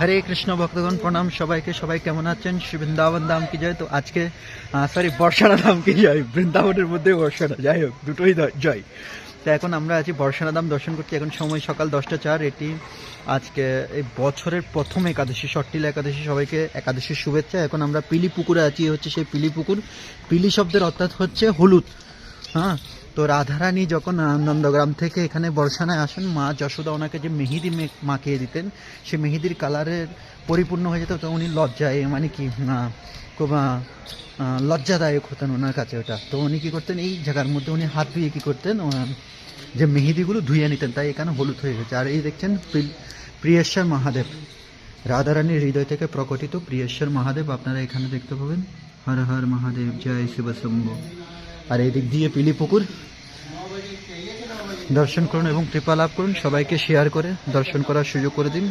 হরে কৃষ্ণ ভক্তগণ প্রণাম সবাইকে। সবাই কেমন আছেন? শ্রী বৃন্দাবন ধাম কি জয়। তো আজকে বর্ষানা ধাম কি জয়। বৃন্দাবনের মধ্যে বর্ষানা, যাই হোক দুটোই জয়। তো এখন আমরা আছি বর্ষানা ধাম দর্শন করছি। এখন সময় সকাল 10টা 4। এটি আজকে এই বছরের প্রথম একাদশী, সট্টিলা একাদশী। সবাইকে একাদশীর শুভেচ্ছা। এখন আমরা পিলি পুকুরে আছি, হচ্ছে সেই পিলি পুকুর। পিলি শব্দের অর্থাৎ হচ্ছে হলুদ। হ্যাঁ, তো রাধারানী যখন নন্দগ্রাম থেকে এখানে বর্ষানায় আসেন, মা যশোদা ওনাকে যে মেহেদি মাখিয়ে দিতেন, সে মেহেদির কালারের পরিপূর্ণ হয়ে যেত। তো উনি লজ্জায়, মানে কি খুব লজ্জাদায়ক হতেন ওনার কাছে ওটা। তো উনি কী করতেন, এই জায়গার মধ্যে উনি হাত ধুয়ে কী করতেন, যে মেহেদিগুলো ধুয়ে নিতেন, তাই এখানে হলুদ হয়ে গেছে। আর এই দেখছেন প্রিয়েশ্বর মহাদেব, রাধারানীর হৃদয় থেকে প্রকটিত প্রিয়েশ্বর মহাদেব আপনারা এখানে দেখতে পাবেন। হর হর মহাদেব, জয় শিব শম্ভু। আর এই দিক দিয়ে পিলি পুকুর দর্শন করুন এবং কৃপা লাভ করুন। সবাইকে শেয়ার করে দর্শন করার সুযোগ করে দিন।